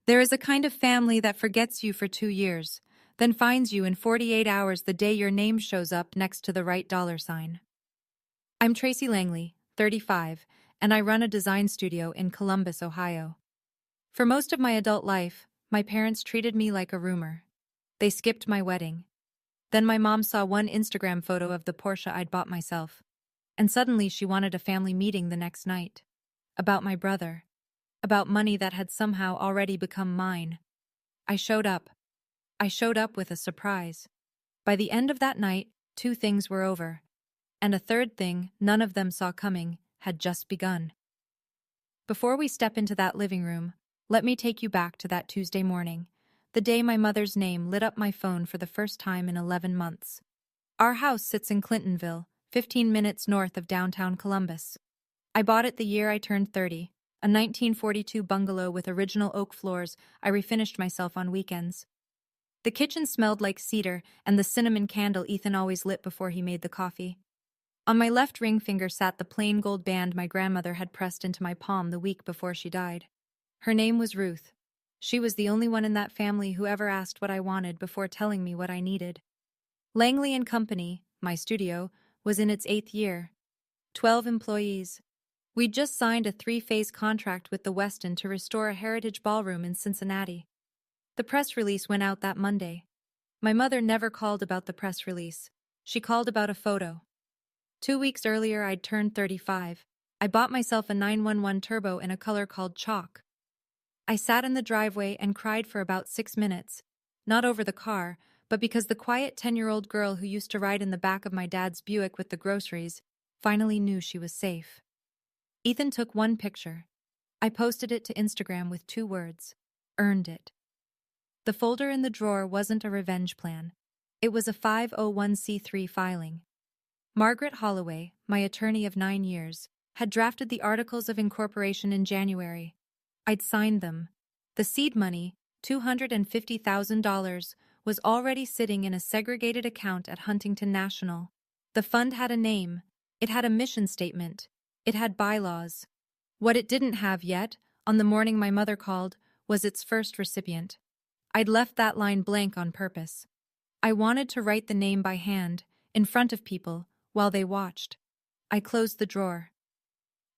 There is a kind of family that forgets you for 2 years, then finds you in 48 hours the day your name shows up next to the right dollar sign. I'm Tracy Langley, 35, and I run a design studio in Columbus, Ohio. For most of my adult life, my parents treated me like a rumor. They skipped my wedding. Then my mom saw one Instagram photo of the Porsche I'd bought myself, and suddenly she wanted a family meeting the next night. About my brother. About money that had somehow already become mine. I showed up. I showed up with a surprise. By the end of that night, 2 things were over. And a third thing, none of them saw coming, had just begun. Before we step into that living room, let me take you back to that Tuesday morning, the day my mother's name lit up my phone for the first time in 11 months. Our house sits in Clintonville, 15 minutes north of downtown Columbus. I bought it the year I turned 30, a 1942 bungalow with original oak floors I refinished myself on weekends. The kitchen smelled like cedar and the cinnamon candle Ethan always lit before he made the coffee. On my left ring finger sat the plain gold band my grandmother had pressed into my palm the week before she died. Her name was Ruth. She was the only one in that family who ever asked what I wanted before telling me what I needed. Langley and Company, my studio, was in its 8th year. 12 employees. We'd just signed a 3-phase contract with the Westin to restore a heritage ballroom in Cincinnati. The press release went out that Monday. My mother never called about the press release. She called about a photo. 2 weeks earlier, I'd turned 35. I bought myself a 911 Turbo in a color called chalk. I sat in the driveway and cried for about 6 minutes, not over the car, but because the quiet 10-year-old girl who used to ride in the back of my dad's Buick with the groceries finally knew she was safe. Ethan took one picture. I posted it to Instagram with 2 words: earned it. The folder in the drawer wasn't a revenge plan. It was a 501c3 filing. Margaret Holloway, my attorney of 9 years, had drafted the Articles of Incorporation in January. I'd signed them. The seed money, $250,000, was already sitting in a segregated account at Huntington National. The fund had a name. It had a mission statement. It had bylaws. What it didn't have yet, on the morning my mother called, was its first recipient. I'd left that line blank on purpose. I wanted to write the name by hand, in front of people, while they watched. I closed the drawer.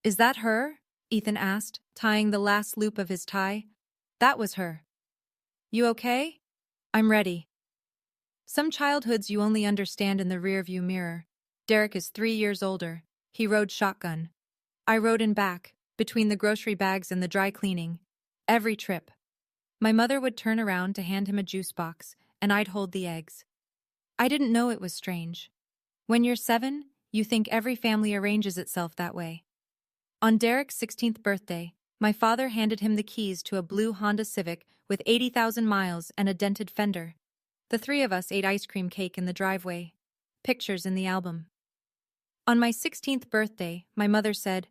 "Is that her?" Ethan asked, tying the last loop of his tie. "That was her." "You okay?" "I'm ready." Some childhoods you only understand in the rearview mirror. Derek is 3 years older. He rode shotgun. I rode in back, between the grocery bags and the dry cleaning. Every trip. My mother would turn around to hand him a juice box, and I'd hold the eggs. I didn't know it was strange. When you're 7, you think every family arranges itself that way. On Derek's 16th birthday, my father handed him the keys to a blue Honda Civic with 80,000 miles and a dented fender. The 3 of us ate ice cream cake in the driveway. Pictures in the album. On my 16th birthday, my mother said,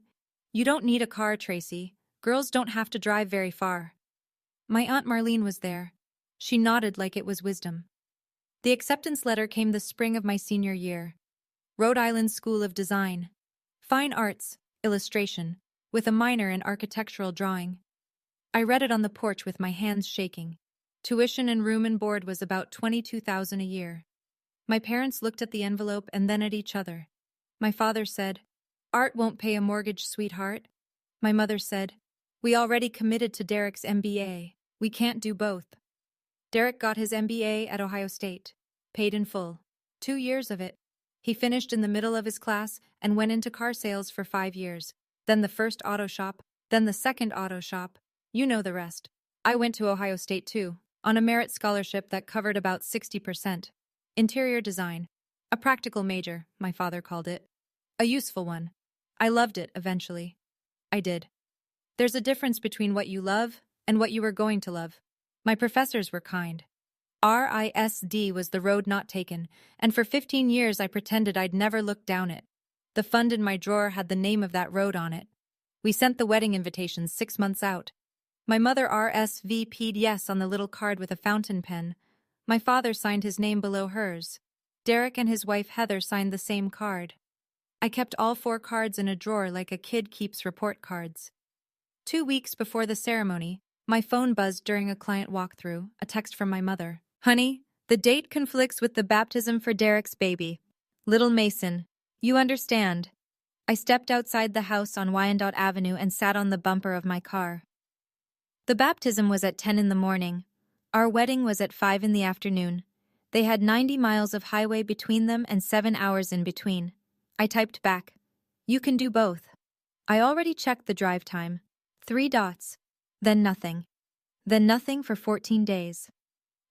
"You don't need a car, Tracy. Girls don't have to drive very far." My Aunt Marlene was there. She nodded like it was wisdom. The acceptance letter came the spring of my senior year. Rhode Island School of Design. Fine Arts, illustration, with a minor in architectural drawing. I read it on the porch with my hands shaking. Tuition and room and board was about $22,000 a year. My parents looked at the envelope and then at each other. My father said, "Art won't pay a mortgage, sweetheart." My mother said, "We already committed to Derek's MBA. We can't do both." Derek got his MBA at Ohio State, paid in full. 2 years of it. He finished in the middle of his class and went into car sales for 5 years. Then the first auto shop, then the second auto shop. You know the rest. I went to Ohio State too, on a merit scholarship that covered about 60%. Interior design. A practical major, my father called it. A useful one. I loved it, eventually. I did. There's a difference between what you love and what you were going to love. My professors were kind. RISD was the road not taken, and for 15 years I pretended I'd never looked down it. The fund in my drawer had the name of that road on it. We sent the wedding invitations 6 months out. My mother RSVP'd yes on the little card with a fountain pen. My father signed his name below hers. Derek and his wife Heather signed the same card. I kept all 4 cards in a drawer like a kid keeps report cards. 2 weeks before the ceremony, My phone buzzed during a client walkthrough, a text from my mother. Honey, the date conflicts with the baptism for Derek's baby. Little Mason, you understand. I stepped outside the house on Wyandotte Avenue and sat on the bumper of my car. The baptism was at 10 in the morning. Our wedding was at 5 in the afternoon. They had 90 miles of highway between them and 7 hours in between. I typed back, "You can do both." I already checked the drive time. 3 dots. Then nothing. Then nothing for 14 days.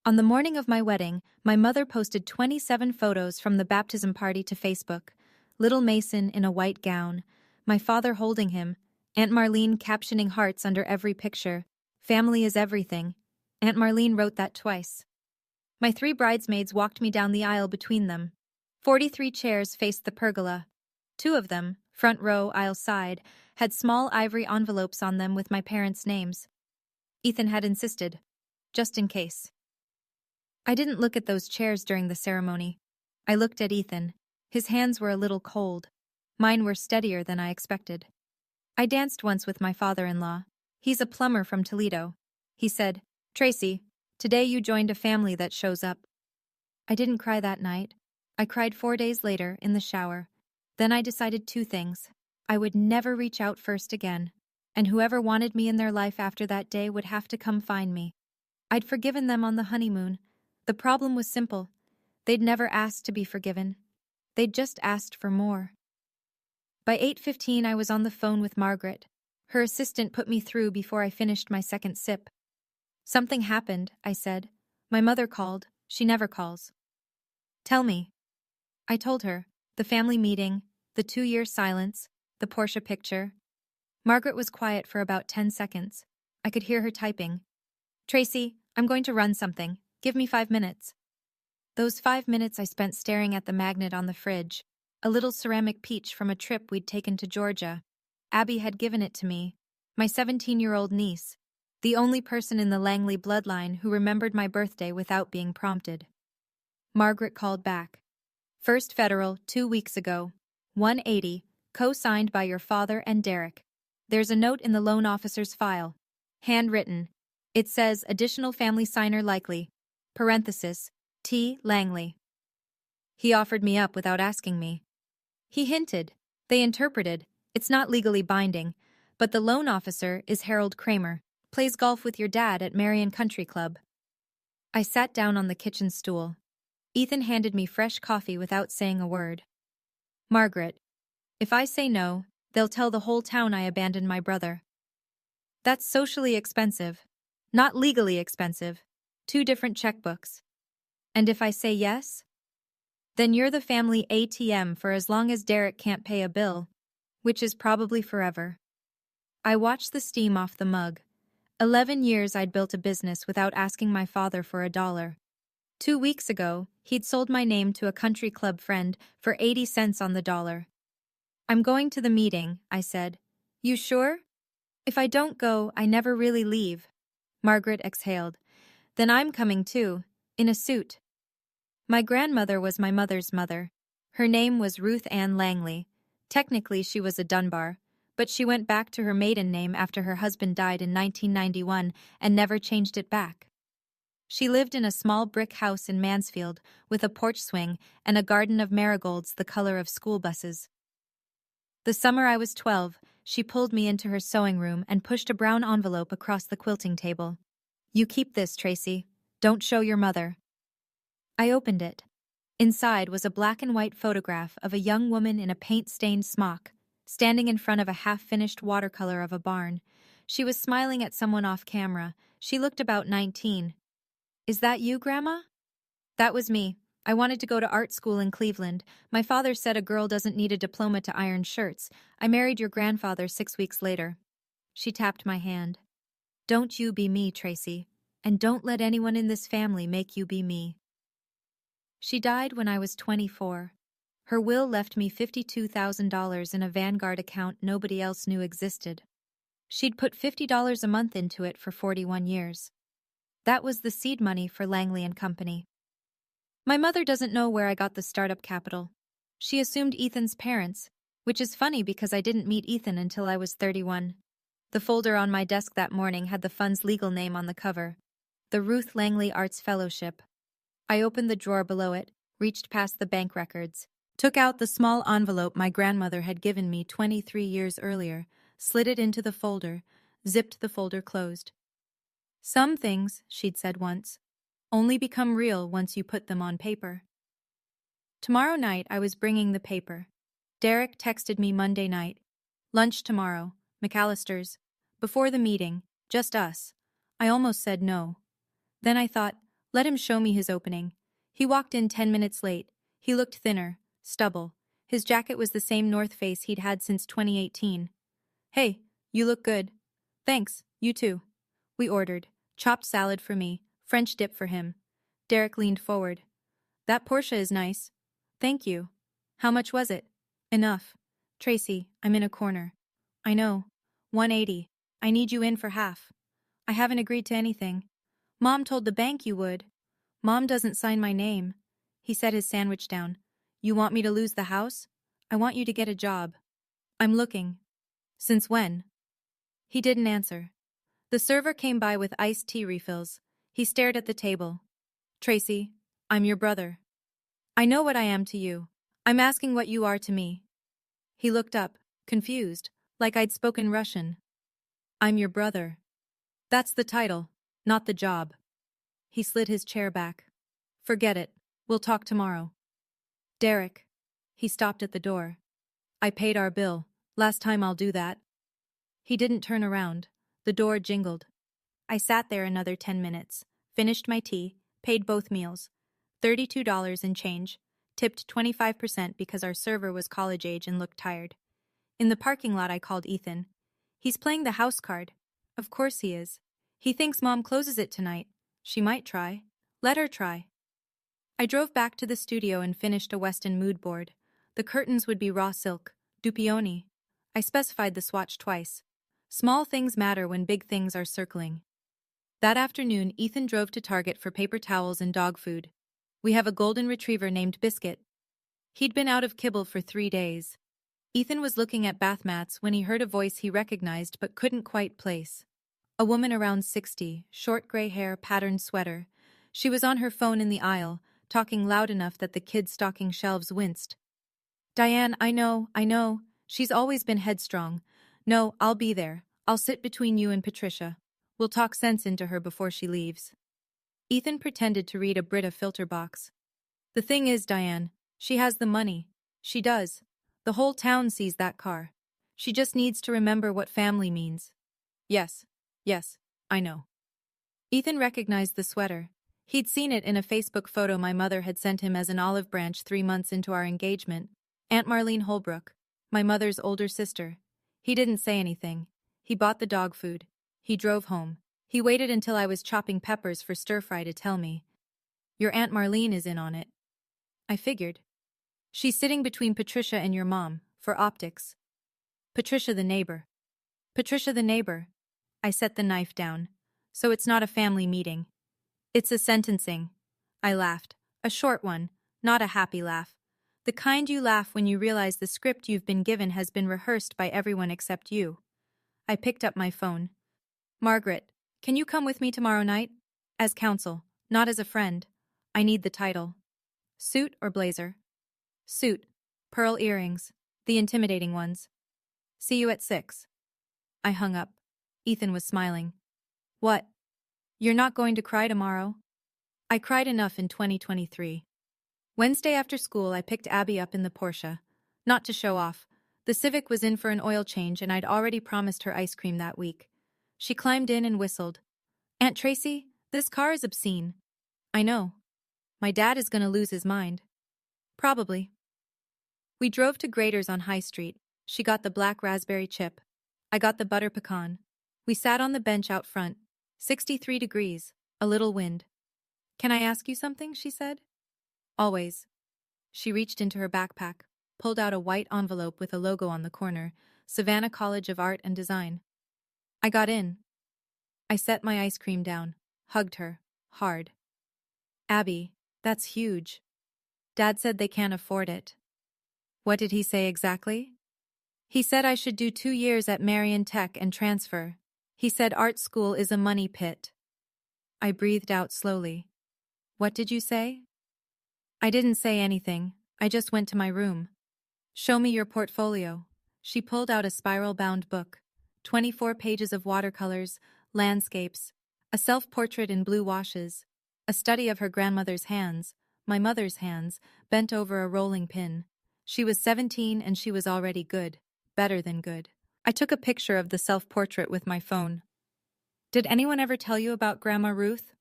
On the morning of my wedding, my mother posted 27 photos from the baptism party to Facebook. Little Mason in a white gown, my father holding him, Aunt Marlene captioning hearts under every picture. Family is everything. Aunt Marlene wrote that twice. My 3 bridesmaids walked me down the aisle between them. 43 chairs faced the pergola. 2 of them, front row, aisle side, had small ivory envelopes on them with my parents' names. Ethan had insisted, just in case. I didn't look at those chairs during the ceremony. I looked at Ethan. His hands were a little cold. Mine were steadier than I expected. I danced once with my father-in-law. He's a plumber from Toledo. He said, "Tracy, today you joined a family that shows up." I didn't cry that night. I cried 4 days later in the shower. Then I decided 2 things. I would never reach out first again, and whoever wanted me in their life after that day would have to come find me. I'd forgiven them on the honeymoon. The problem was simple. They'd never asked to be forgiven. They'd just asked for more. By 8:15 I was on the phone with Margaret. Her assistant put me through before I finished my second sip. "Something happened," I said. "My mother called. She never calls." "Tell me." I told her. The family meeting, the 2-year silence, the Porsche picture. Margaret was quiet for about 10 seconds. I could hear her typing. "Tracy, I'm going to run something. Give me 5 minutes." Those 5 minutes I spent staring at the magnet on the fridge, a little ceramic peach from a trip we'd taken to Georgia. Abby had given it to me, my 17-year-old niece, the only person in the Langley bloodline who remembered my birthday without being prompted. Margaret called back. "First Federal, 2 weeks ago. 180, co-signed by your father and Derek. There's a note in the loan officer's file. Handwritten. It says additional family signer likely. Parenthesis, T. Langley." He offered me up without asking me. He hinted. They interpreted. It's not legally binding, but the loan officer is Harold Kramer, plays golf with your dad at Marion Country Club. I sat down on the kitchen stool. Ethan handed me fresh coffee without saying a word. "Margaret, if I say no, they'll tell the whole town I abandoned my brother. That's socially expensive, not legally expensive. 2 different checkbooks. And if I say yes? Then you're the family ATM for as long as Derek can't pay a bill, which is probably forever." I watched the steam off the mug. 11 years I'd built a business without asking my father for $1. 2 weeks ago, he'd sold my name to a country club friend for 80 cents on the dollar. "I'm going to the meeting," I said. "You sure?" "If I don't go, I never really leave." Margaret exhaled. "Then I'm coming too, in a suit." My grandmother was my mother's mother. Her name was Ruth Ann Langley. Technically, she was a Dunbar, but she went back to her maiden name after her husband died in 1991 and never changed it back. She lived in a small brick house in Mansfield with a porch swing and a garden of marigolds the color of school buses. The summer I was 12, she pulled me into her sewing room and pushed a brown envelope across the quilting table. "You keep this, Tracy. Don't show your mother." I opened it. Inside was a black and white photograph of a young woman in a paint-stained smock, standing in front of a half-finished watercolor of a barn. She was smiling at someone off camera. She looked about 19. "Is that you, Grandma?" "That was me. I wanted to go to art school in Cleveland. My father said a girl doesn't need a diploma to iron shirts. I married your grandfather 6 weeks later." She tapped my hand. "Don't you be me, Tracy. And don't let anyone in this family make you be me." She died when I was 24. Her will left me $52,000 in a Vanguard account nobody else knew existed. She'd put $50 a month into it for 41 years. That was the seed money for Langley and Company. My mother doesn't know where I got the startup capital. She assumed Ethan's parents, which is funny because I didn't meet Ethan until I was 31. The folder on my desk that morning had the fund's legal name on the cover. The Ruth Langley Arts Fellowship. I opened the drawer below it, reached past the bank records, took out the small envelope my grandmother had given me 23 years earlier, slid it into the folder, zipped the folder closed. Some things, she'd said once, only become real once you put them on paper. Tomorrow night I was bringing the paper. Derek texted me Monday night. Lunch tomorrow, McAllister's. Before the meeting, just us. I almost said no. Then I thought, let him show me his opening. He walked in 10 minutes late. He looked thinner, stubble. His jacket was the same North Face he'd had since 2018. Hey, you look good. Thanks, you too. We ordered. Chopped salad for me, French dip for him. Derek leaned forward. That Porsche is nice. Thank you. How much was it? Enough. Tracy, I'm in a corner. I know. 180. I need you in for half. I haven't agreed to anything. Mom told the bank you would. Mom doesn't sign my name. He set his sandwich down. You want me to lose the house? I want you to get a job. I'm looking. Since when? He didn't answer. The server came by with iced tea refills. He stared at the table. Tracy, I'm your brother. I know what I am to you. I'm asking what you are to me. He looked up, confused, like I'd spoken Russian. I'm your brother. That's the title, not the job. He slid his chair back. Forget it. We'll talk tomorrow. Derek. He stopped at the door. I paid our bill. Last time I'll do that. He didn't turn around. The door jingled. I sat there another 10 minutes, finished my tea, paid both meals. $32 in change, tipped 25% because our server was college age and looked tired. In the parking lot I called Ethan. He's playing the house card. Of course he is. He thinks Mom closes it tonight. She might try. Let her try. I drove back to the studio and finished a Weston mood board. The curtains would be raw silk, Dupioni. I specified the swatch twice. Small things matter when big things are circling. That afternoon, Ethan drove to Target for paper towels and dog food. We have a golden retriever named Biscuit. He'd been out of kibble for 3 days. Ethan was looking at bath mats when he heard a voice he recognized but couldn't quite place. A woman around 60, short gray hair, patterned sweater. She was on her phone in the aisle, talking loud enough that the kids' stocking shelves winced. Diane, I know. She's always been headstrong. No, I'll be there. I'll sit between you and Patricia. We'll talk sense into her before she leaves. Ethan pretended to read a Brita filter box. The thing is, Diane, she has the money. She does. The whole town sees that car. She just needs to remember what family means. Yes, I know. Ethan recognized the sweater. He'd seen it in a Facebook photo my mother had sent him as an olive branch 3 months into our engagement. Aunt Marlene Holbrook, my mother's older sister. He didn't say anything. He bought the dog food. He drove home. He waited until I was chopping peppers for stir-fry to tell me. Your Aunt Marlene is in on it. I figured. She's sitting between Patricia and your mom, for optics. Patricia the neighbor. I set the knife down. So it's not a family meeting. It's a sentencing. I laughed. A short one, not a happy laugh. The kind you laugh when you realize the script you've been given has been rehearsed by everyone except you. I picked up my phone. Margaret, can you come with me tomorrow night? As counsel, not as a friend. I need the title. Suit or blazer? Suit. Pearl earrings. The intimidating ones. See you at 6. I hung up. Ethan was smiling. What? You're not going to cry tomorrow? I cried enough in 2023. Wednesday after school, I picked Abby up in the Porsche. Not to show off. The Civic was in for an oil change and I'd already promised her ice cream that week. She climbed in and whistled. Aunt Tracy, this car is obscene. I know. My dad is going to lose his mind. Probably. We drove to Grader's on High Street. She got the black raspberry chip. I got the butter pecan. We sat on the bench out front. 63 degrees, a little wind. Can I ask you something? She said. Always. She reached into her backpack, pulled out a white envelope with a logo on the corner, Savannah College of Art and Design. I got in. I set my ice cream down, hugged her, hard. Abby, that's huge. Dad said they can't afford it. What did he say exactly? He said I should do 2 years at Marion Tech and transfer. He said art school is a money pit. I breathed out slowly. What did you say? I didn't say anything. I just went to my room. Show me your portfolio. She pulled out a spiral-bound book. 24 pages of watercolors, landscapes, a self-portrait in blue washes, a study of her grandmother's hands, my mother's hands, bent over a rolling pin. She was 17 and she was already good, better than good. I took a picture of the self-portrait with my phone. Did anyone ever tell you about Grandma Ruth?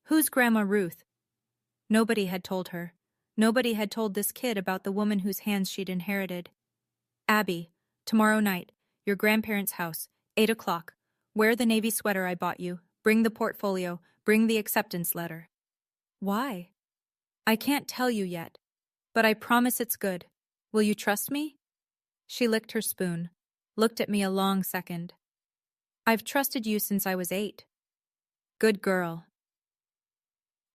Who's Grandma Ruth? Nobody had told her. Nobody had told this kid about the woman whose hands she'd inherited. Abby, tomorrow night, your grandparents' house, 8 o'clock. Wear the navy sweater I bought you. Bring the portfolio. Bring the acceptance letter. Why? I can't tell you yet, but I promise it's good. Will you trust me? She licked her spoon, looked at me a long second. I've trusted you since I was 8. Good girl.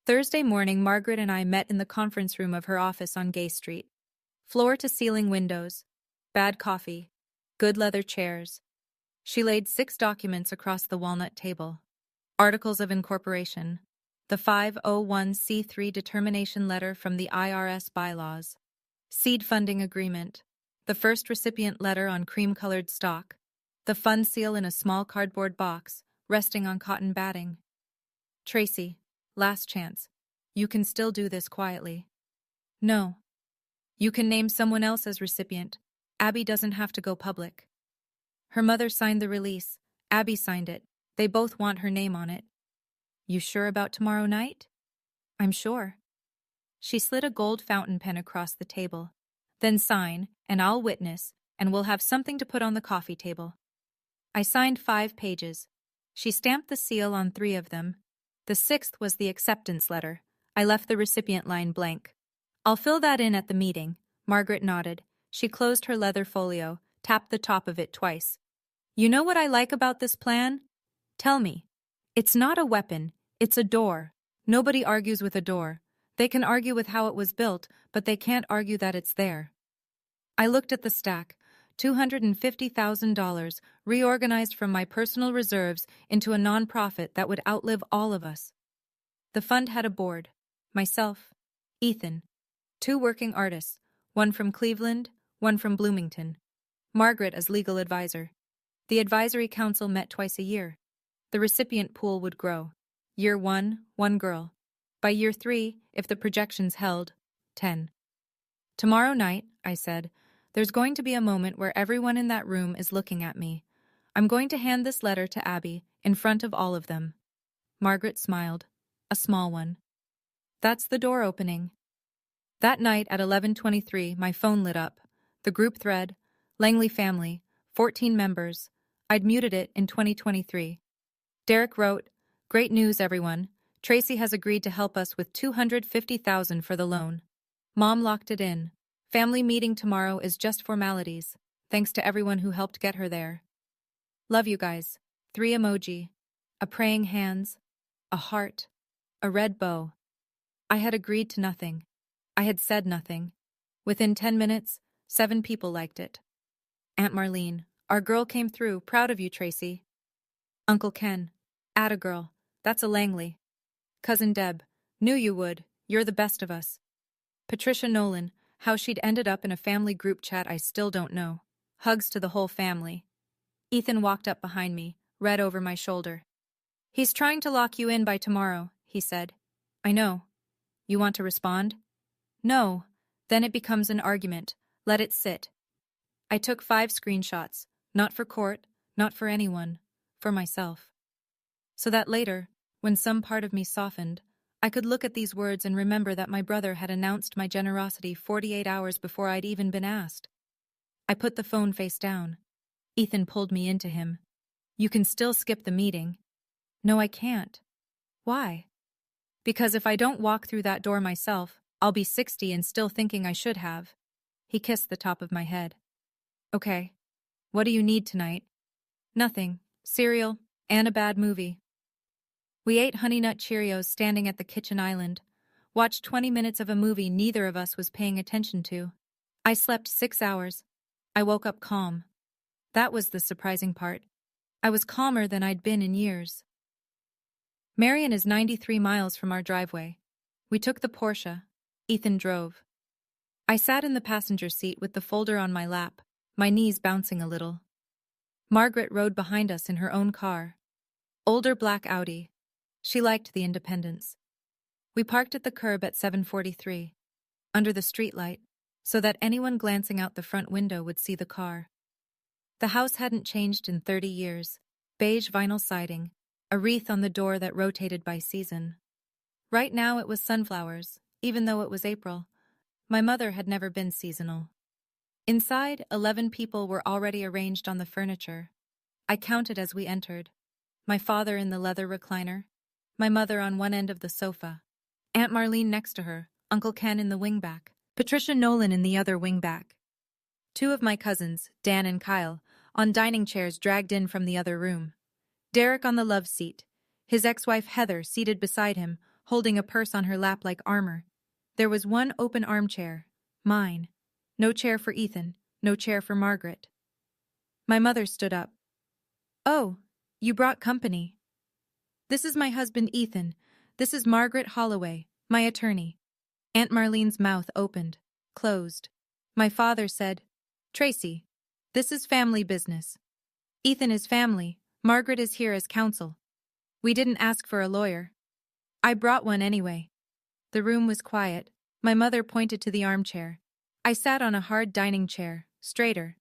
Thursday morning, Margaret and I met in the conference room of her office on Gay Street. Floor-to-ceiling windows, bad coffee, good leather chairs. She laid 6 documents across the walnut table. Articles of incorporation, the 501c3 determination letter from the IRS bylaws, seed funding agreement, the first recipient letter on cream-colored stock, the fund seal in a small cardboard box, resting on cotton batting. Tracy, last chance. You can still do this quietly. No. You can name someone else as recipient. Abby doesn't have to go public. Her mother signed the release. Abby signed it. They both want her name on it. You sure about tomorrow night? I'm sure. She slid a gold fountain pen across the table. Then sign, and I'll witness, and we'll have something to put on the coffee table. I signed 5 pages. She stamped the seal on 3 of them. The 6th was the acceptance letter. I left the recipient line blank. I'll fill that in at the meeting. Margaret nodded. She closed her leather folio, tapped the top of it twice. You know what I like about this plan? Tell me. It's not a weapon. It's a door. Nobody argues with a door. They can argue with how it was built, but they can't argue that it's there. I looked at the stack. $250,000, reorganized from my personal reserves into a nonprofit that would outlive all of us. The fund had a board. Myself, Ethan, 2 working artists, one from Cleveland, one from Bloomington. Margaret as legal advisor. The advisory council met twice a year. The recipient pool would grow. Year 1, 1 girl. By year 3, if the projections held, 10. Tomorrow night, I said, there's going to be a moment where everyone in that room is looking at me. I'm going to hand this letter to Abby, in front of all of them. Margaret smiled. A small one. That's the door opening. That night at 11:23, my phone lit up. The group thread, Langley family, 14 members. I'd muted it in 2023. Derek wrote, Great news, everyone. Tracy has agreed to help us with $250,000 for the loan. Mom locked it in. Family meeting tomorrow is just formalities. Thanks to everyone who helped get her there. Love you guys. 3 emoji. A praying hands. A heart. A red bow. I had agreed to nothing. I had said nothing. Within 10 minutes, 7 people liked it. Aunt Marlene, our girl came through. Proud of you, Tracy. Uncle Ken, atta girl. That's a Langley. Cousin Deb, knew you would. You're the best of us. Patricia Nolan, how she'd ended up in a family group chat I still don't know. Hugs to the whole family. Ethan walked up behind me, read over my shoulder. He's trying to lock you in by tomorrow, he said. I know. You want to respond? No. Then it becomes an argument. Let it sit. I took 5 screenshots. Not for court, not for anyone. For myself. So that later, when some part of me softened, I could look at these words and remember that my brother had announced my generosity 48 hours before I'd even been asked. I put the phone face down. Ethan pulled me into him. You can still skip the meeting. No, I can't. Why? Because if I don't walk through that door myself, I'll be 60 and still thinking I should have. He kissed the top of my head. Okay. What do you need tonight? Nothing. Cereal and a bad movie. We ate Honey Nut Cheerios standing at the kitchen island, watched 20 minutes of a movie neither of us was paying attention to. I slept 6 hours. I woke up calm, That was the surprising part. I was calmer than I'd been in years. Marion is 93 miles from our driveway. We took the Porsche. Ethan drove. I sat in the passenger seat with the folder on my lap, my knees bouncing a little. Margaret rode behind us in her own car. Older black Audi. She liked the independence. We parked at the curb at 7:43, under the streetlight, so that anyone glancing out the front window would see the car. The house hadn't changed in 30 years. Beige vinyl siding, a wreath on the door that rotated by season. Right now it was sunflowers, even though it was April. My mother had never been seasonal. Inside, 11 people were already arranged on the furniture. I counted as we entered. My father in the leather recliner, my mother on one end of the sofa, Aunt Marlene next to her, Uncle Ken in the wingback, Patricia Nolan in the other wingback. Two of my cousins, Dan and Kyle, on dining chairs dragged in from the other room. Derek on the love seat, his ex-wife Heather seated beside him, holding a purse on her lap like armor. There was one open armchair, mine. No chair for Ethan, no chair for Margaret. My mother stood up. "Oh, you brought company. This is my husband Ethan. This is Margaret Holloway, my attorney." Aunt Marlene's mouth opened, closed. My father said, "Tracy, this is family business. Ethan is family, Margaret is here as counsel. We didn't ask for a lawyer. I brought one anyway." The room was quiet. My mother pointed to the armchair. I sat on a hard dining chair, straighter.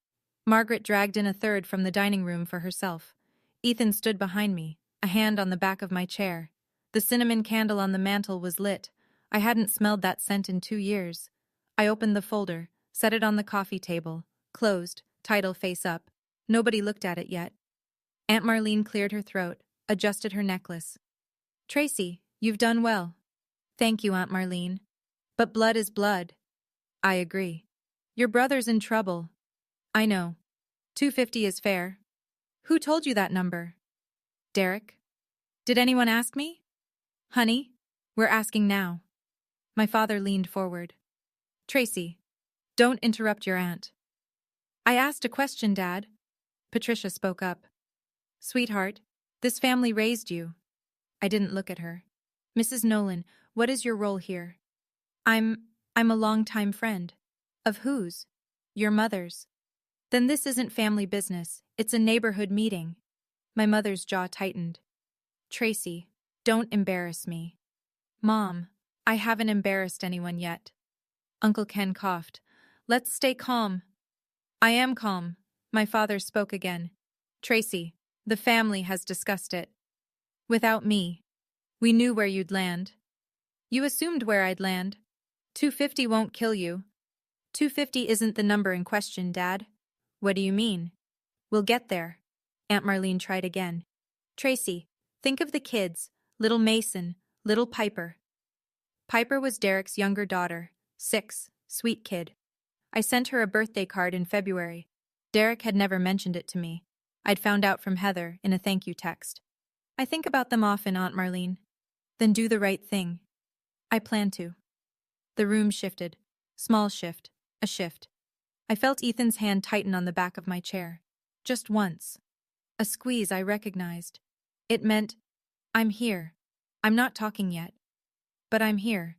Margaret dragged in a third from the dining room for herself. Ethan stood behind me, a hand on the back of my chair. The cinnamon candle on the mantel was lit. I hadn't smelled that scent in 2 years. I opened the folder, set it on the coffee table, closed, title face up. Nobody looked at it yet. Aunt Marlene cleared her throat, adjusted her necklace. "Tracy, you've done well." "Thank you, Aunt Marlene. But blood is blood." "I agree. Your brother's in trouble." "I know. 250 is fair." "Who told you that number?" "Derek." "Did anyone ask me?" "Honey, we're asking now." My father leaned forward. "Tracy, don't interrupt your aunt." "I asked a question, Dad." Patricia spoke up. "Sweetheart, this family raised you." I didn't look at her. "Mrs. Nolan, what is your role here?" I'm a long-time friend." "Of whose?" "Your mother's." "Then this isn't family business, it's a neighborhood meeting." My mother's jaw tightened. "Tracy, don't embarrass me." "Mom, I haven't embarrassed anyone yet." Uncle Ken coughed. "Let's stay calm." "I am calm." My father spoke again. "Tracy, the family has discussed it. Without me. We knew where you'd land." "You assumed where I'd land." 250 won't kill you." 250 isn't the number in question, Dad." "What do you mean?" "We'll get there." Aunt Marlene tried again. "Tracy, think of the kids, little Mason, little Piper." Piper was Derek's younger daughter, 6, sweet kid. I sent her a birthday card in February. Derek had never mentioned it to me. I'd found out from Heather in a thank you text. "I think about them often, Aunt Marlene." "Then do the right thing." "I plan to." The room shifted. Small shift. A shift. I felt Ethan's hand tighten on the back of my chair. Just once. A squeeze I recognized. It meant, "I'm here. I'm not talking yet. But I'm here."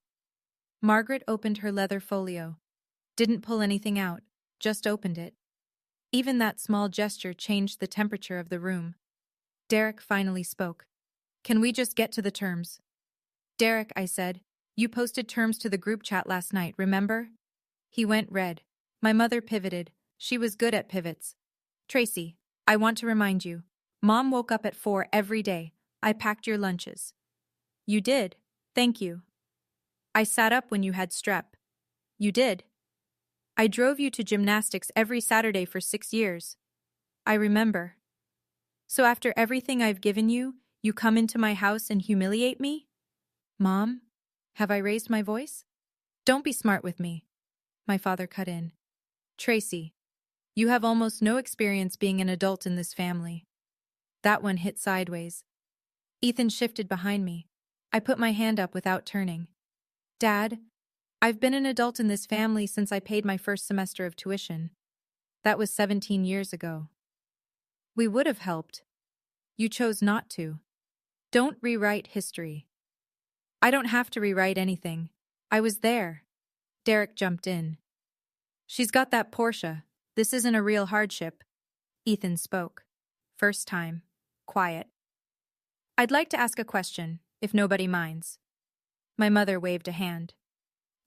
Margaret opened her leather folio. Didn't pull anything out, just opened it. Even that small gesture changed the temperature of the room. Derek finally spoke. "Can we just get to the terms?" "Derek," I said, "you posted terms to the group chat last night, remember?" He went red. My mother pivoted. She was good at pivots. "Tracy, I want to remind you. Mom woke up at 4 every day. I packed your lunches." "You did. Thank you." "I sat up when you had strep." "You did." "I drove you to gymnastics every Saturday for 6 years." "I remember." "So after everything I've given you, you come into my house and humiliate me?" "Mom, have I raised my voice?" "Don't be smart with me." My father cut in. "Tracy, you have almost no experience being an adult in this family." That one hit sideways. Ethan shifted behind me. I put my hand up without turning. "Dad, I've been an adult in this family since I paid my first semester of tuition. That was 17 years ago." We would have helped. You chose not to. Don't rewrite history. I don't have to rewrite anything. I was there. Derek jumped in. She's got that Porsche. This isn't a real hardship. Ethan spoke. First time. Quiet. I'd like to ask a question, if nobody minds. My mother waved a hand.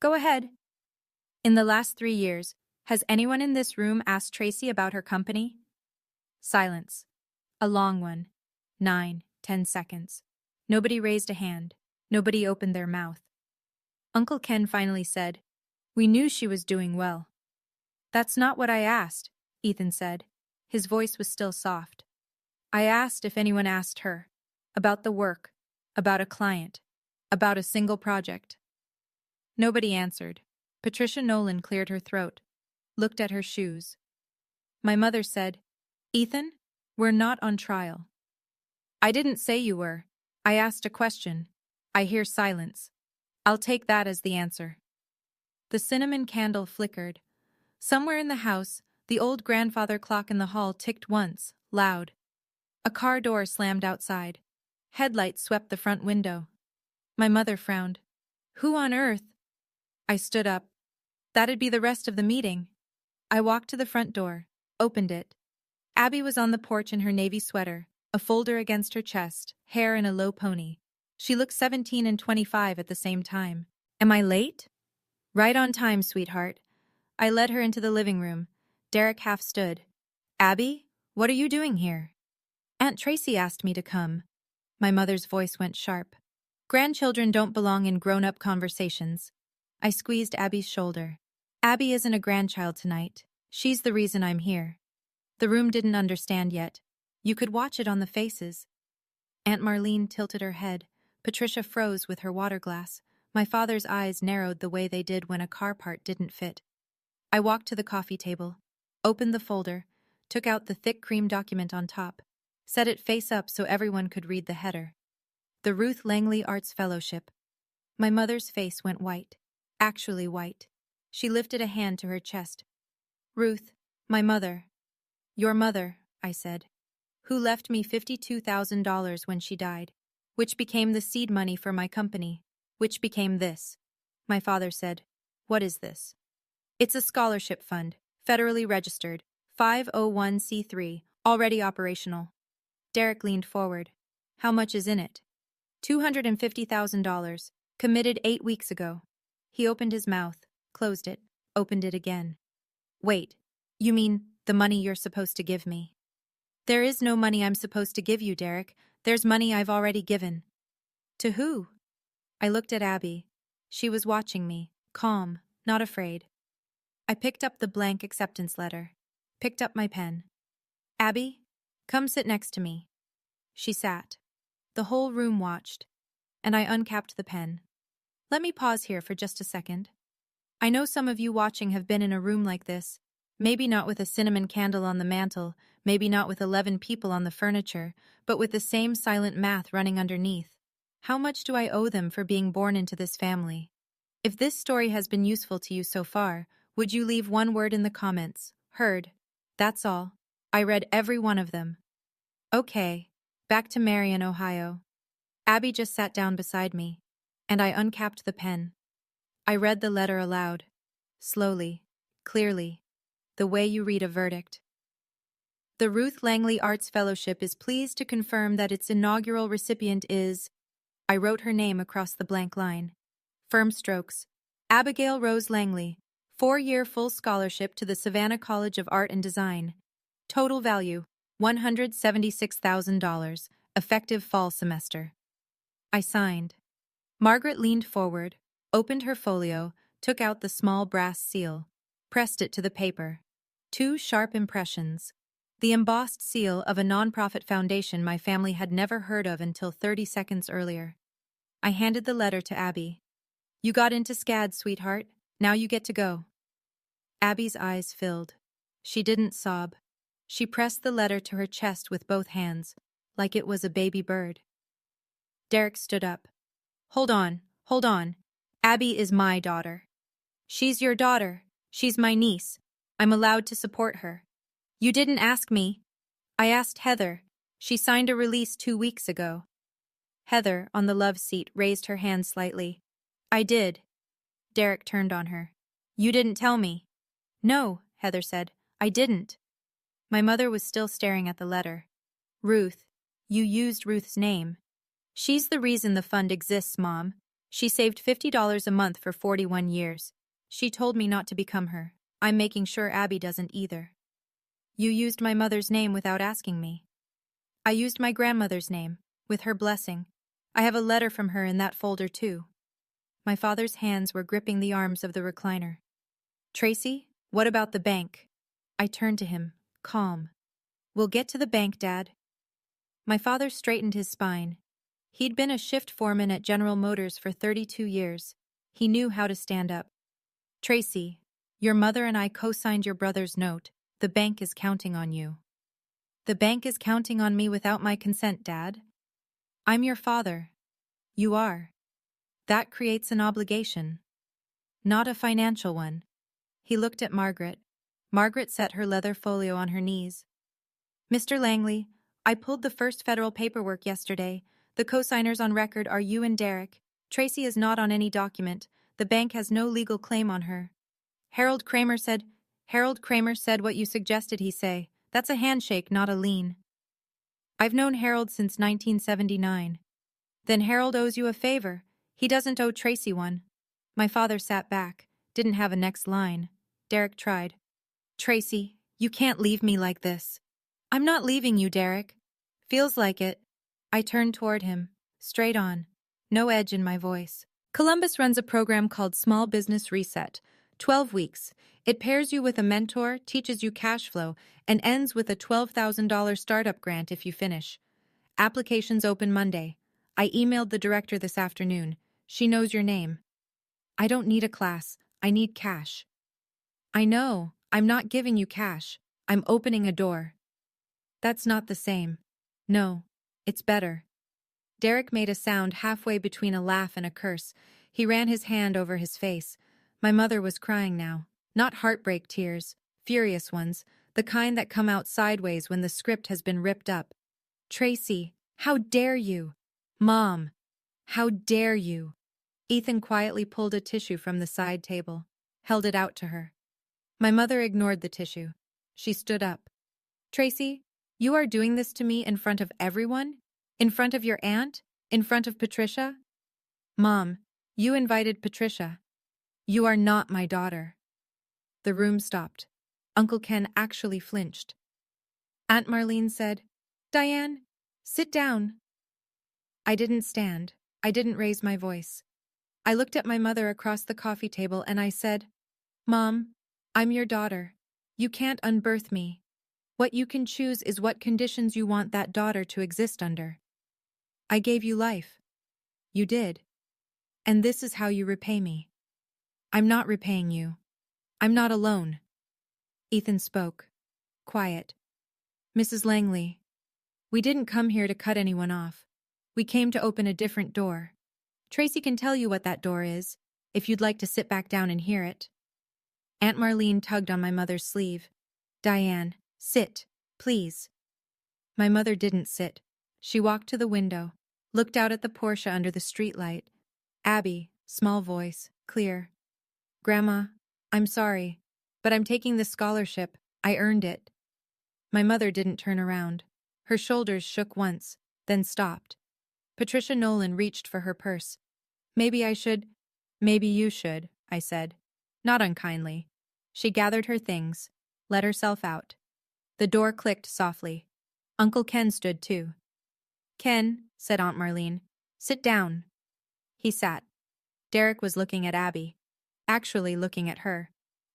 Go ahead. In the last 3 years, has anyone in this room asked Tracy about her company? Silence. A long one. 9, 10 seconds. Nobody raised a hand. Nobody opened their mouth. Uncle Ken finally said, We knew she was doing well. That's not what I asked, Ethan said. His voice was still soft. I asked if anyone asked her. About the work. About a client. About a single project. Nobody answered. Patricia Nolan cleared her throat. Looked at her shoes. My mother said, Ethan, we're not on trial. I didn't say you were. I asked a question. I hear silence. I'll take that as the answer. The cinnamon candle flickered. Somewhere in the house, the old grandfather clock in the hall ticked once, loud. A car door slammed outside. Headlights swept the front window. My mother frowned. Who on earth? I stood up. That'd be the rest of the meeting. I walked to the front door, opened it. Abby was on the porch in her navy sweater, a folder against her chest, hair in a low pony. She looked 17 and 25 at the same time. Am I late? Right on time, sweetheart. I led her into the living room. Derek half stood. Abby, what are you doing here? Aunt Tracy asked me to come. My mother's voice went sharp. Grandchildren don't belong in grown-up conversations. I squeezed Abby's shoulder. Abby isn't a grandchild tonight. She's the reason I'm here. The room didn't understand yet. You could watch it on the faces. Aunt Marlene tilted her head. Patricia froze with her water glass. My father's eyes narrowed the way they did when a car part didn't fit. I walked to the coffee table, opened the folder, took out the thick cream document on top, set it face up so everyone could read the header. The Ruth Langley Arts Fellowship. My mother's face went white. Actually white. She lifted a hand to her chest. Ruth, my mother. Your mother, I said, who left me $52,000 when she died, which became the seed money for my company, which became this. My father said, What is this? It's a scholarship fund, federally registered, 501c3, already operational. Derek leaned forward. How much is in it? $250,000, committed 8 weeks ago. He opened his mouth, closed it, opened it again. Wait, you mean the money you're supposed to give me? There is no money I'm supposed to give you, Derek. There's money I've already given. To who? I looked at Abby. She was watching me, calm, not afraid. I picked up the blank acceptance letter, picked up my pen. Abby, come sit next to me. She sat. The whole room watched, and I uncapped the pen. Let me pause here for just a second. I know some of you watching have been in a room like this, maybe not with a cinnamon candle on the mantel, maybe not with 11 people on the furniture, but with the same silent math running underneath. How much do I owe them for being born into this family? If this story has been useful to you so far, would you leave one word in the comments? Heard. That's all. I read every one of them. Okay, back to Marion, Ohio. Abby just sat down beside me, and I uncapped the pen. I read the letter aloud, slowly, clearly, the way you read a verdict. The Ruth Langley Arts Fellowship is pleased to confirm that its inaugural recipient is... I wrote her name across the blank line. Firm strokes. Abigail Rose Langley, 4-year full scholarship to the Savannah College of Art and Design. Total value, $176,000, effective fall semester. I signed. Margaret leaned forward, opened her folio, took out the small brass seal, pressed it to the paper. 2 sharp impressions. The embossed seal of a nonprofit foundation my family had never heard of until 30 seconds earlier. I handed the letter to Abby. You got into SCAD, sweetheart. Now you get to go. Abby's eyes filled. She didn't sob. She pressed the letter to her chest with both hands, like it was a baby bird. Derek stood up. Hold on. Abby is my daughter. She's your daughter. She's my niece. I'm allowed to support her. You didn't ask me. I asked Heather. She signed a release 2 weeks ago. Heather, on the love seat, raised her hand slightly. I did. Derek turned on her. You didn't tell me. No, Heather said. I didn't. My mother was still staring at the letter. Ruth. You used Ruth's name. She's the reason the fund exists, Mom. She saved $50 a month for 41 years. She told me not to become her. I'm making sure Abby doesn't either. You used my mother's name without asking me. I used my grandmother's name, with her blessing. I have a letter from her in that folder too. My father's hands were gripping the arms of the recliner. Tracy, what about the bank? I turned to him, calm. We'll get to the bank, Dad. My father straightened his spine. He'd been a shift foreman at General Motors for 32 years. He knew how to stand up. Tracy, your mother and I co-signed your brother's note. The bank is counting on you. The bank is counting on me without my consent, Dad. I'm your father. You are. That creates an obligation. Not a financial one. He looked at Margaret. Margaret set her leather folio on her knees. Mr. Langley, I pulled the first federal paperwork yesterday. The co-signers on record are you and Derek. Tracy is not on any document. The bank has no legal claim on her. Harold Kramer said what you suggested he say. That's a handshake, not a lien. I've known Harold since 1979. Then Harold owes you a favor. He doesn't owe Tracy one. My father sat back, didn't have a next line. Derek tried. Tracy, you can't leave me like this. I'm not leaving you, Derek. Feels like it. I turned toward him, straight on. No edge in my voice. Columbus runs a program called Small Business Reset. 12 weeks. It pairs you with a mentor, teaches you cash flow, and ends with a $12,000 startup grant if you finish. Applications open Monday. I emailed the director this afternoon. She knows your name. I don't need a class. I need cash. I know. I'm not giving you cash. I'm opening a door. That's not the same. No. It's better. Derek made a sound halfway between a laugh and a curse. He ran his hand over his face. My mother was crying now. Not heartbreak tears, furious ones, the kind that come out sideways when the script has been ripped up. Tracy, how dare you? Mom, how dare you? Ethan quietly pulled a tissue from the side table, held it out to her. My mother ignored the tissue. She stood up. Tracy, you are doing this to me in front of everyone? In front of your aunt? In front of Patricia? Mom, you invited Patricia. You are not my daughter. The room stopped. Uncle Ken actually flinched. Aunt Marlene said, Diane, sit down. I didn't stand. I didn't raise my voice. I looked at my mother across the coffee table and I said, Mom, I'm your daughter. You can't unbirth me. What you can choose is what conditions you want that daughter to exist under. I gave you life. You did. And this is how you repay me. I'm not repaying you. I'm not alone. Ethan spoke. Quiet. Mrs. Langley, we didn't come here to cut anyone off. We came to open a different door. Tracy can tell you what that door is, if you'd like to sit back down and hear it. Aunt Marlene tugged on my mother's sleeve. Diane, sit, please. My mother didn't sit. She walked to the window, looked out at the Porsche under the streetlight. Abby, small voice, clear. Grandma, I'm sorry, but I'm taking this scholarship. I earned it. My mother didn't turn around. Her shoulders shook once, then stopped. Patricia Nolan reached for her purse. Maybe you should, I said. Not unkindly. She gathered her things, let herself out. The door clicked softly. Uncle Ken stood too. Ken, said Aunt Marlene, sit down. He sat. Derek was looking at Abby, actually looking at her,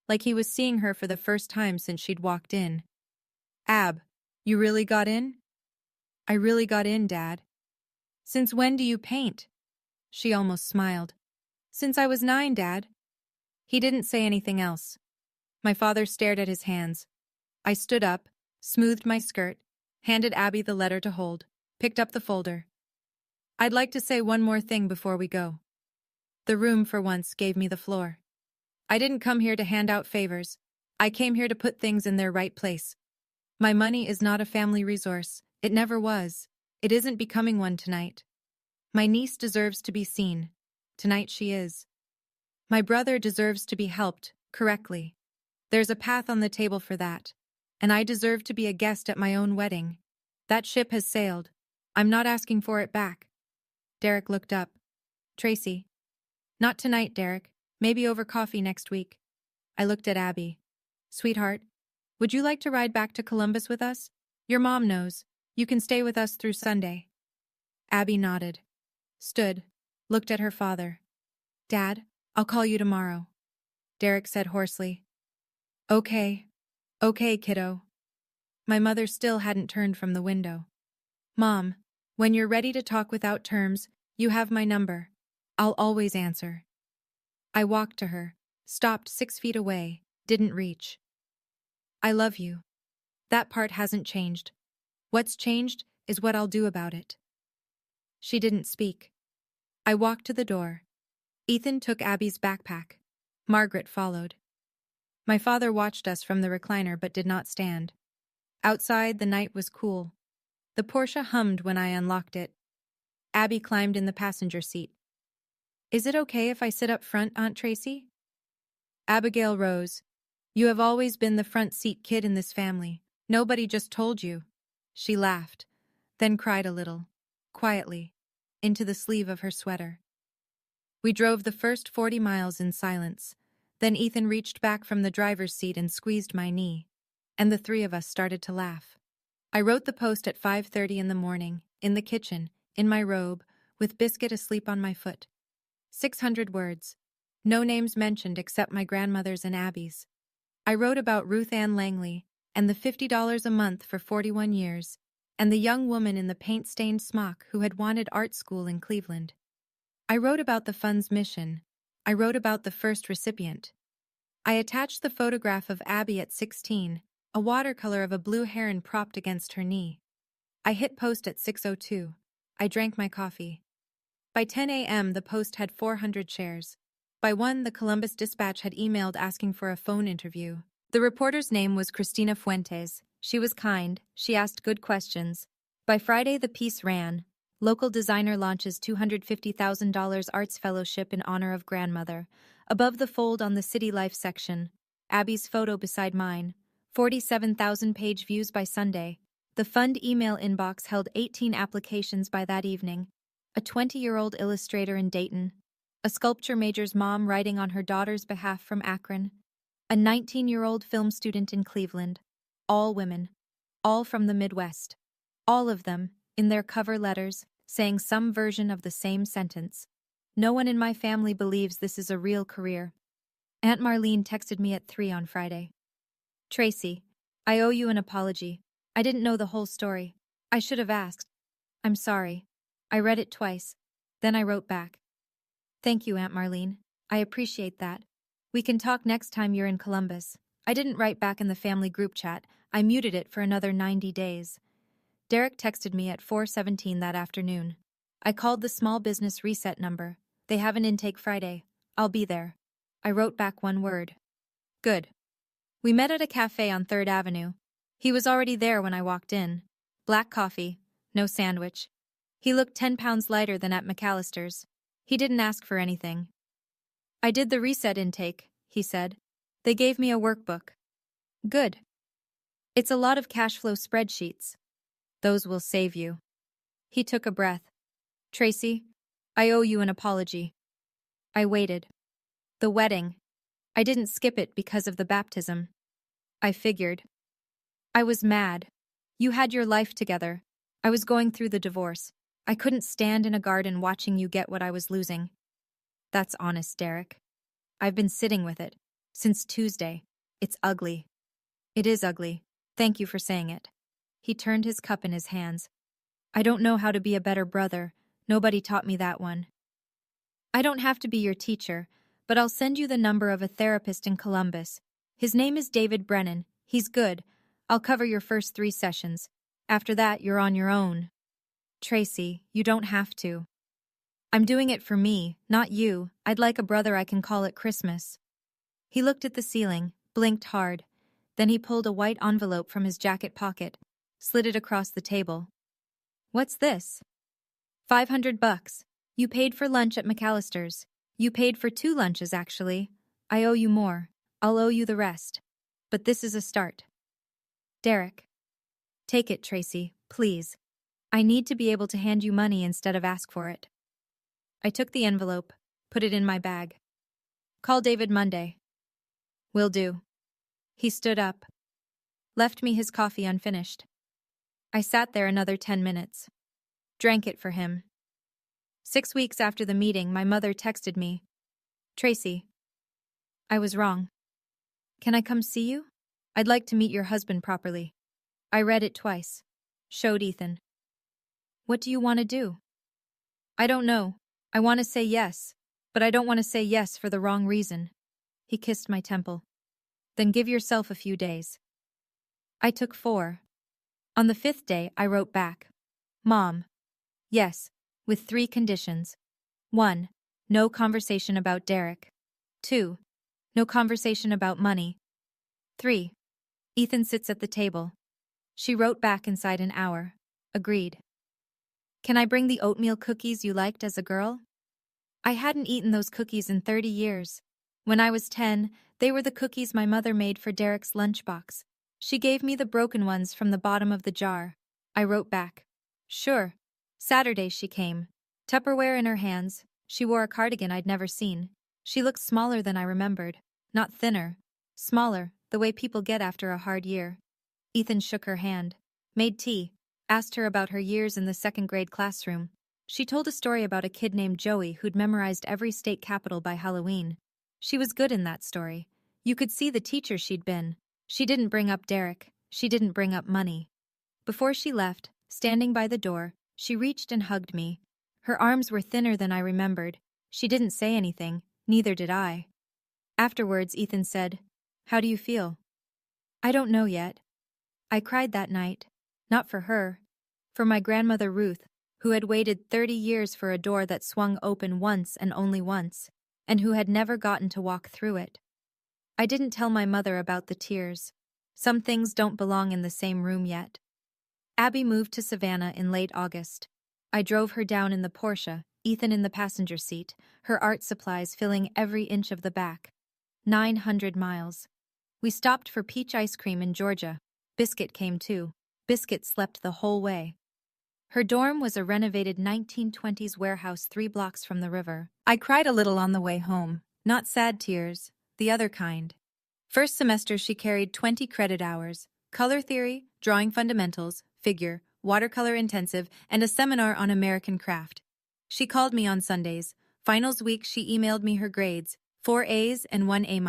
like he was seeing her for the first time since she'd walked in. Ab, you really got in? I really got in, Dad. Since when do you paint? She almost smiled. Since I was 9, Dad. He didn't say anything else. My father stared at his hands. I stood up, smoothed my skirt, handed Abby the letter to hold, picked up the folder. I'd like to say one more thing before we go. The room, for once, gave me the floor. I didn't come here to hand out favors. I came here to put things in their right place. My money is not a family resource. It never was. It isn't becoming one tonight. My niece deserves to be seen. Tonight she is. My brother deserves to be helped, correctly. There's a path on the table for that. And I deserve to be a guest at my own wedding. That ship has sailed. I'm not asking for it back. Derek looked up. Tracy. Not tonight, Derek. Maybe over coffee next week. I looked at Abby. Sweetheart, would you like to ride back to Columbus with us? Your mom knows. You can stay with us through Sunday. Abby nodded. Stood. Looked at her father. Dad, I'll call you tomorrow. Derek said hoarsely. Okay. Okay, kiddo. My mother still hadn't turned from the window. Mom, when you're ready to talk without terms, you have my number. I'll always answer. I walked to her, stopped 6 feet away, didn't reach. I love you. That part hasn't changed. What's changed is what I'll do about it. She didn't speak. I walked to the door. Ethan took Abby's backpack. Margaret followed. My father watched us from the recliner but did not stand. Outside, the night was cool. The Porsche hummed when I unlocked it. Abby climbed in the passenger seat. Is it okay if I sit up front, Aunt Tracy? Abigail rose. You have always been the front seat kid in this family. Nobody just told you. She laughed, then cried a little, quietly, into the sleeve of her sweater. We drove the first 40 miles in silence. Then Ethan reached back from the driver's seat and squeezed my knee, and the three of us started to laugh. I wrote the post at 5:30 in the morning, in the kitchen, in my robe, with Biscuit asleep on my foot. 600 words. No names mentioned except my grandmother's and Abby's. I wrote about Ruth Ann Langley, and the $50 a month for 41 years, and the young woman in the paint-stained smock who had wanted art school in Cleveland. I wrote about the fund's mission. I wrote about the first recipient. I attached the photograph of Abby at 16, a watercolor of a blue heron propped against her knee. I hit post at 6:02. I drank my coffee. By 10 a.m., the post had 400 shares. By 1, the Columbus Dispatch had emailed asking for a phone interview. The reporter's name was Cristina Fuentes. She was kind. She asked good questions. By Friday, the piece ran. Local designer launches $250,000 arts fellowship in honor of grandmother. Above the fold on the City Life section, Abby's photo beside mine. 47,000-page views by Sunday. The fund email inbox held 18 applications by that evening. A 20-year-old illustrator in Dayton. A sculpture major's mom writing on her daughter's behalf from Akron. A 19-year-old film student in Cleveland. All women. All from the Midwest. All of them, in their cover letters, saying some version of the same sentence. No one in my family believes this is a real career. Aunt Marlene texted me at 3 on Friday. Tracy, I owe you an apology. I didn't know the whole story. I should have asked. I'm sorry. I read it twice. Then I wrote back. Thank you, Aunt Marlene. I appreciate that. We can talk next time you're in Columbus. I didn't write back in the family group chat. I muted it for another 90 days. Derek texted me at 4:17 that afternoon. I called the small business reset number. They have an intake Friday. I'll be there. I wrote back one word. Good. We met at a cafe on 3rd Avenue. He was already there when I walked in. Black coffee, no sandwich. He looked 10 pounds lighter than at McAllister's. He didn't ask for anything. I did the reset intake, he said. They gave me a workbook. Good. It's a lot of cash flow spreadsheets. Those will save you. He took a breath. Tracy, I owe you an apology. I waited. The wedding. I didn't skip it because of the baptism. I figured. I was mad. You had your life together. I was going through the divorce. I couldn't stand in a garden watching you get what I was losing. That's honest, Derek. I've been sitting with it. Since Tuesday. It's ugly. It is ugly. Thank you for saying it. He turned his cup in his hands. I don't know how to be a better brother. Nobody taught me that one. I don't have to be your teacher, but I'll send you the number of a therapist in Columbus. His name is David Brennan. He's good. I'll cover your first 3 sessions. After that, you're on your own. Tracy, you don't have to. I'm doing it for me, not you. I'd like a brother I can call at Christmas. He looked at the ceiling, blinked hard, Then he pulled a white envelope from his jacket pocket, slid it across the table. "What's this?" $500. You paid for lunch at McAllister's. You paid for 2 lunches, actually. I owe you more. I'll owe you the rest. But this is a start. Derek. Take it, Tracy, please. I need to be able to hand you money instead of ask for it. I took the envelope, put it in my bag. Call David Monday. Will do. He stood up, left me his coffee unfinished. I sat there another 10 minutes. Drank it for him. 6 weeks after the meeting, my mother texted me. Tracy. I was wrong. Can I come see you? I'd like to meet your husband properly. I read it twice. Showed Ethan. What do you want to do? I don't know. I want to say yes, but I don't want to say yes for the wrong reason. He kissed my temple. Then give yourself a few days. I took 4. On the 5th day, I wrote back. Mom. Yes, with 3 conditions. 1. No conversation about Derek. 2. No conversation about money. 3. Ethan sits at the table. She wrote back inside an hour. Agreed. Can I bring the oatmeal cookies you liked as a girl? I hadn't eaten those cookies in 30 years. When I was 10, they were the cookies my mother made for Derek's lunchbox. She gave me the broken ones from the bottom of the jar. I wrote back. Sure. Saturday she came. Tupperware in her hands. She wore a cardigan I'd never seen. She looked smaller than I remembered. Not thinner. Smaller, the way people get after a hard year. Ethan shook her hand. Made tea. Asked her about her years in the 2nd grade classroom. She told a story about a kid named Joey who'd memorized every state capital by Halloween. She was good in that story. You could see the teacher she'd been. She didn't bring up Derek. She didn't bring up money. Before she left, standing by the door, she reached and hugged me. Her arms were thinner than I remembered. She didn't say anything, neither did I. Afterwards, Ethan said, How do you feel? I don't know yet. I cried that night. Not for her. For my grandmother Ruth, who had waited 30 years for a door that swung open once and only once, and who had never gotten to walk through it. I didn't tell my mother about the tears. Some things don't belong in the same room yet. Abby moved to Savannah in late August. I drove her down in the Porsche, Ethan in the passenger seat, her art supplies filling every inch of the back. 900 miles. We stopped for peach ice cream in Georgia. Biscuit came too. Biscuit slept the whole way. Her dorm was a renovated 1920s warehouse 3 blocks from the river. I cried a little on the way home. Not sad tears, the other kind. First semester she carried 20 credit hours, color theory, drawing fundamentals, figure, watercolor intensive, and a seminar on American craft. She called me on Sundays. Finals week she emailed me her grades, 4 A's and 1 A-.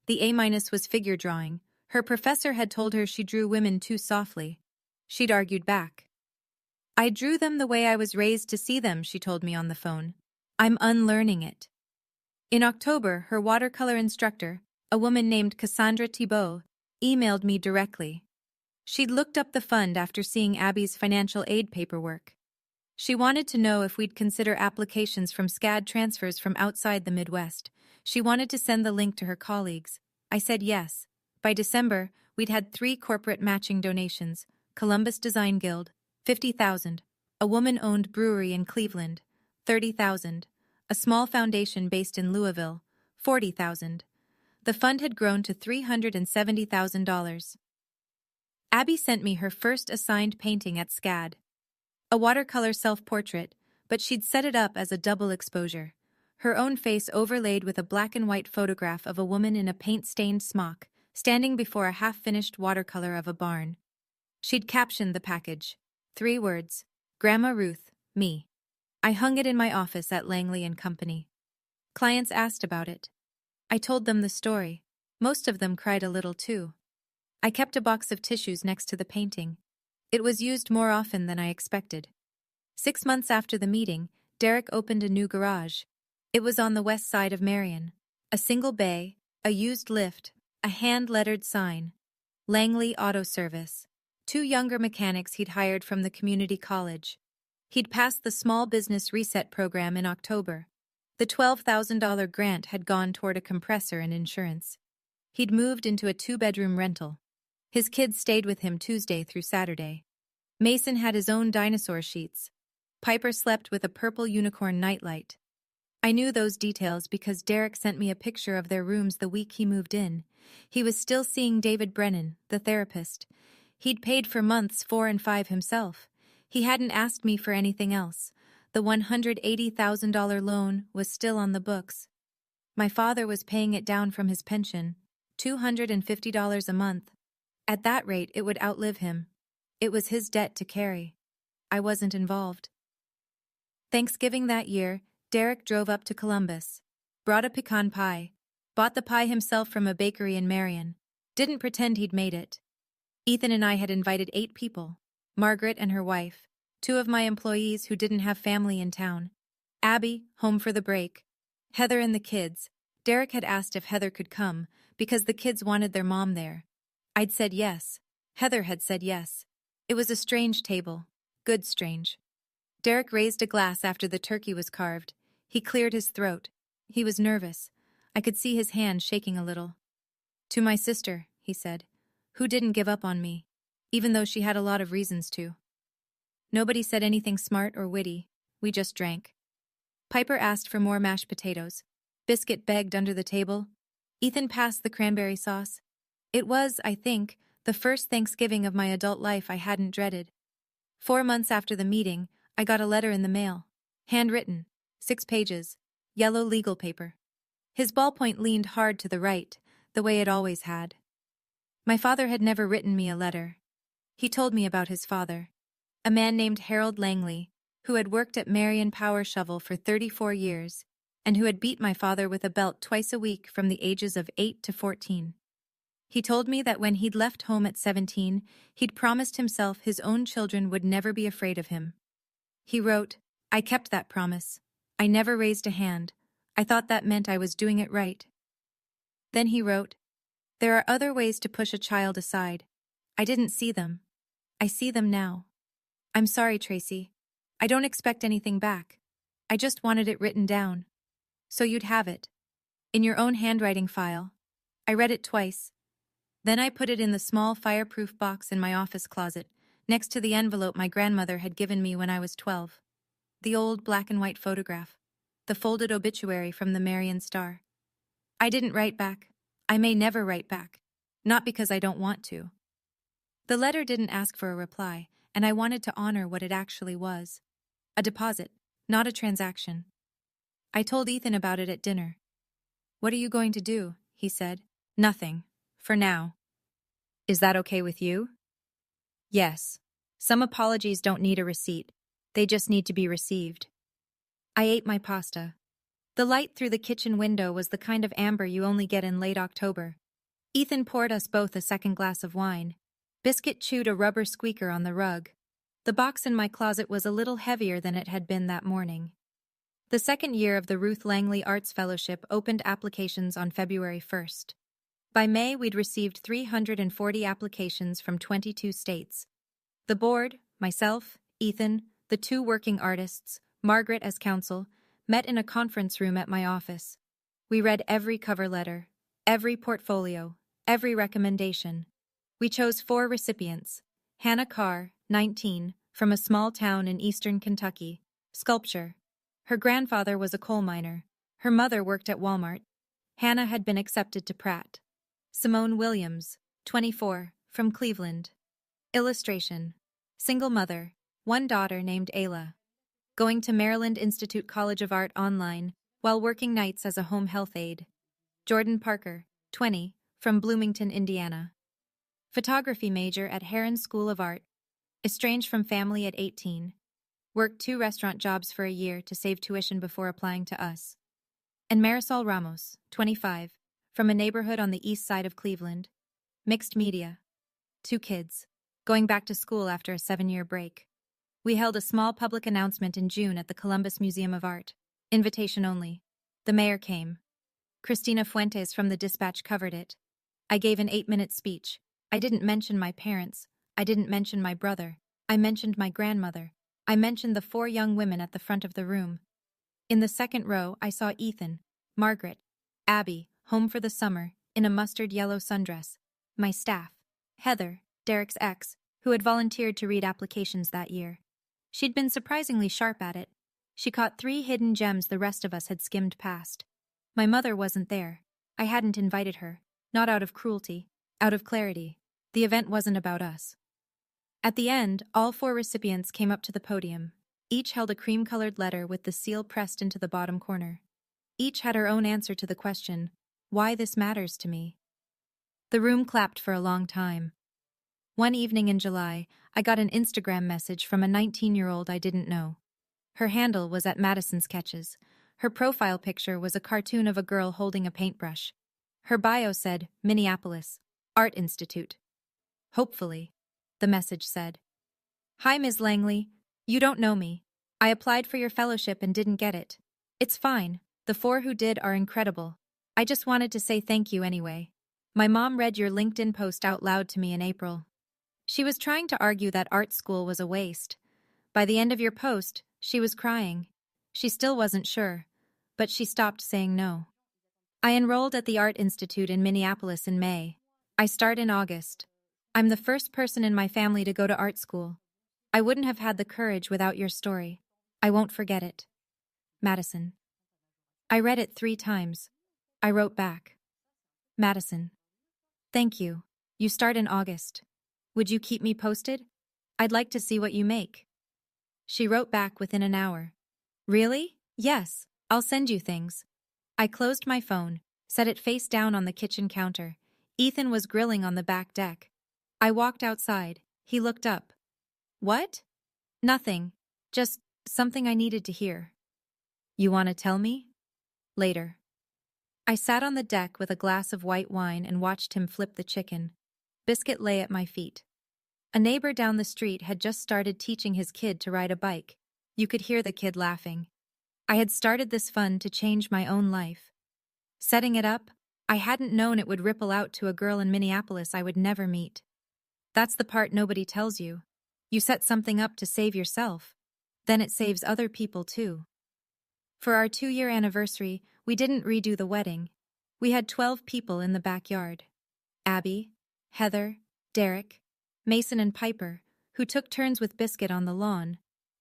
The A- was figure drawing. Her professor had told her she drew women too softly. She'd argued back. I drew them the way I was raised to see them, she told me on the phone. I'm unlearning it. In October, her watercolor instructor, a woman named Cassandra Thibault, emailed me directly. She'd looked up the fund after seeing Abby's financial aid paperwork. She wanted to know if we'd consider applications from SCAD transfers from outside the Midwest. She wanted to send the link to her colleagues. I said yes. By December, we'd had 3 corporate matching donations: Columbus Design Guild, $50,000, a woman-owned brewery in Cleveland, $30,000, a small foundation based in Louisville, $40,000. The fund had grown to $370,000. Abby sent me her first assigned painting at SCAD. A watercolor self-portrait, but she'd set it up as a double exposure. Her own face overlaid with a black and white photograph of a woman in a paint-stained smock, standing before a half-finished watercolor of a barn. She'd captioned the package. 3 words. Grandma Ruth, me. I hung it in my office at Langley & Company. Clients asked about it. I told them the story. Most of them cried a little too. I kept a box of tissues next to the painting. It was used more often than I expected. 6 months after the meeting, Derek opened a new garage. It was on the west side of Marion. A single bay, a used lift, a hand-lettered sign. Langley Auto Service. 2 younger mechanics he'd hired from the community college. He'd passed the Small Business Reset program in October. The $12,000 grant had gone toward a compressor and insurance. He'd moved into a 2-bedroom rental. His kids stayed with him Tuesday through Saturday. Mason had his own dinosaur sheets. Piper slept with a purple unicorn nightlight. I knew those details because Derek sent me a picture of their rooms the week he moved in. He was still seeing David Brennan, the therapist. He'd paid for months 4 and 5 himself. He hadn't asked me for anything else. The $180,000 loan was still on the books. My father was paying it down from his pension, $250 a month. At that rate, it would outlive him. It was his debt to carry. I wasn't involved. Thanksgiving that year, Derek drove up to Columbus, brought a pecan pie, bought the pie himself from a bakery in Marion, didn't pretend he'd made it. Ethan and I had invited 8 people, Margaret and her wife, 2 of my employees who didn't have family in town, Abby, home for the break, Heather and the kids. Derek had asked if Heather could come, because the kids wanted their mom there. I'd said yes. Heather had said yes. It was a strange table. Good strange. Derek raised a glass after the turkey was carved. He cleared his throat. He was nervous. I could see his hand shaking a little. "To my sister," he said, "who didn't give up on me, even though she had a lot of reasons to." Nobody said anything smart or witty. We just drank. Piper asked for more mashed potatoes. Biscuit begged under the table. Ethan passed the cranberry sauce. It was, I think, the first Thanksgiving of my adult life I hadn't dreaded. 4 months after the meeting, I got a letter in the mail. Handwritten, 6 pages, yellow legal paper. His ballpoint leaned hard to the right, the way it always had. My father had never written me a letter. He told me about his father, a man named Harold Langley, who had worked at Marion Power Shovel for 34 years, and who had beat my father with a belt twice a week from the ages of 8 to 14. He told me that when he'd left home at 17, he'd promised himself his own children would never be afraid of him. He wrote, "I kept that promise. I never raised a hand. I thought that meant I was doing it right." Then he wrote, "There are other ways to push a child aside. I didn't see them. I see them now. I'm sorry, Tracy. I don't expect anything back. I just wanted it written down. So you'd have it. In your own handwriting file. I read it twice. Then I put it in the small fireproof box in my office closet, next to the envelope my grandmother had given me when I was 12. The old black and white photograph. The folded obituary from the Marion Star. I didn't write back. I may never write back. Not because I don't want to. The letter didn't ask for a reply, and I wanted to honor what it actually was. A deposit, not a transaction. I told Ethan about it at dinner. "What are you going to do?" he said. "Nothing. For now." "Is that okay with you?" "Yes. Some apologies don't need a receipt. They just need to be received." I ate my pasta. The light through the kitchen window was the kind of amber you only get in late October. Ethan poured us both a second glass of wine. Biscuit chewed a rubber squeaker on the rug. The box in my closet was a little heavier than it had been that morning. The second year of the Ruth Langley Arts Fellowship opened applications on February 1st. By May, we'd received 340 applications from 22 states. The board, myself, Ethan, the 2 working artists, Margaret as counsel, met in a conference room at my office. We read every cover letter, every portfolio, every recommendation. We chose 4 recipients. Hannah Carr, 19, from a small town in eastern Kentucky, sculpture. Her grandfather was a coal miner. Her mother worked at Walmart. Hannah had been accepted to Pratt. Simone Williams, 24, from Cleveland. Illustration. Single mother, 1 daughter named Ayla. Going to Maryland Institute College of Art online while working nights as a home health aide. Jordan Parker, 20, from Bloomington, Indiana. Photography major at Heron School of Art. Estranged from family at 18. Worked 2 restaurant jobs for a year to save tuition before applying to us. And Marisol Ramos, 25, from a neighborhood on the east side of Cleveland. Mixed media. 2 kids. Going back to school after a 7-year break. We held a small public announcement in June at the Columbus Museum of Art. Invitation only. The mayor came. Christina Fuentes from the Dispatch covered it. I gave an 8-minute speech. I didn't mention my parents. I didn't mention my brother. I mentioned my grandmother. I mentioned the 4 young women at the front of the room. In the second row, I saw Ethan, Margaret, Abby, home for the summer, in a mustard yellow sundress. My staff, Heather, Derek's ex, who had volunteered to read applications that year. She'd been surprisingly sharp at it. She caught 3 hidden gems the rest of us had skimmed past. My mother wasn't there. I hadn't invited her, not out of cruelty, out of clarity. The event wasn't about us. At the end, all 4 recipients came up to the podium. Each held a cream-colored letter with the seal pressed into the bottom corner. Each had her own answer to the question, why this matters to me. The room clapped for a long time. One evening in July, I got an Instagram message from a 19-year-old I didn't know. Her handle was @MadisonSketches. Her profile picture was a cartoon of a girl holding a paintbrush. Her bio said, Minneapolis, Art Institute. Hopefully, the message said. Hi, Ms. Langley. You don't know me. I applied for your fellowship and didn't get it. It's fine. The 4 who did are incredible. I just wanted to say thank you anyway. My mom read your LinkedIn post out loud to me in April. She was trying to argue that art school was a waste. By the end of your post, she was crying. She still wasn't sure, but she stopped saying no. I enrolled at the Art Institute in Minneapolis in May. I start in August. I'm the first person in my family to go to art school. I wouldn't have had the courage without your story. I won't forget it. Madison. I read it 3 times. I wrote back. Madison. Thank you. You start in August. Would you keep me posted? I'd like to see what you make. She wrote back within an hour. Really? Yes, I'll send you things. I closed my phone, set it face down on the kitchen counter. Ethan was grilling on the back deck. I walked outside. He looked up. What? Nothing. Just something I needed to hear. You want to tell me? Later. I sat on the deck with a glass of white wine and watched him flip the chicken. Biscuit lay at my feet. A neighbor down the street had just started teaching his kid to ride a bike. You could hear the kid laughing. I had started this fun to change my own life. Setting it up, I hadn't known it would ripple out to a girl in Minneapolis I would never meet. That's the part nobody tells you. You set something up to save yourself. Then it saves other people too. For our 2-year anniversary, we didn't redo the wedding. We had 12 people in the backyard. Abby, Heather, Derek, Mason and Piper, who took turns with Biscuit on the lawn,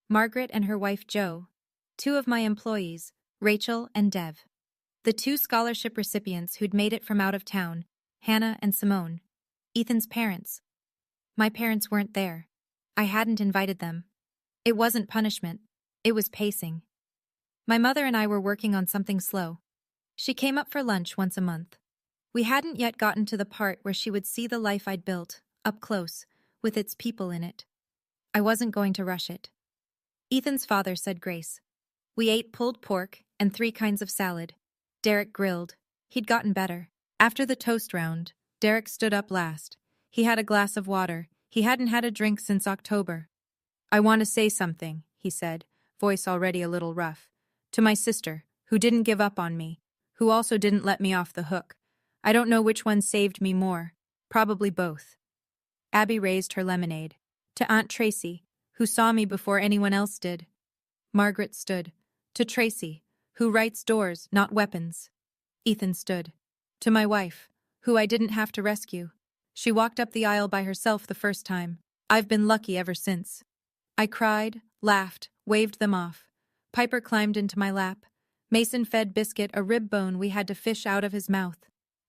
Margaret and her wife Jo, 2 of my employees, Rachel and Dev. The 2 scholarship recipients who'd made it from out of town, Hannah and Simone. Ethan's parents. My parents weren't there. I hadn't invited them. It wasn't punishment. It was pacing. My mother and I were working on something slow. She came up for lunch once a month. We hadn't yet gotten to the part where she would see the life I'd built, up close, with its people in it. I wasn't going to rush it. Ethan's father said grace. We ate pulled pork and 3 kinds of salad. Derek grilled. He'd gotten better. After the toast round, Derek stood up last. He had a glass of water. He hadn't had a drink since October. I want to say something, he said, voice already a little rough. To my sister, who didn't give up on me, who also didn't let me off the hook. I don't know which one saved me more. Probably both. Abby raised her lemonade. To Aunt Tracy, who saw me before anyone else did. Margaret stood. To Tracy, who writes doors, not weapons. Ethan stood. To my wife, who I didn't have to rescue. She walked up the aisle by herself the first time. I've been lucky ever since. I cried, laughed, waved them off. Piper climbed into my lap. Mason fed Biscuit a rib bone we had to fish out of his mouth.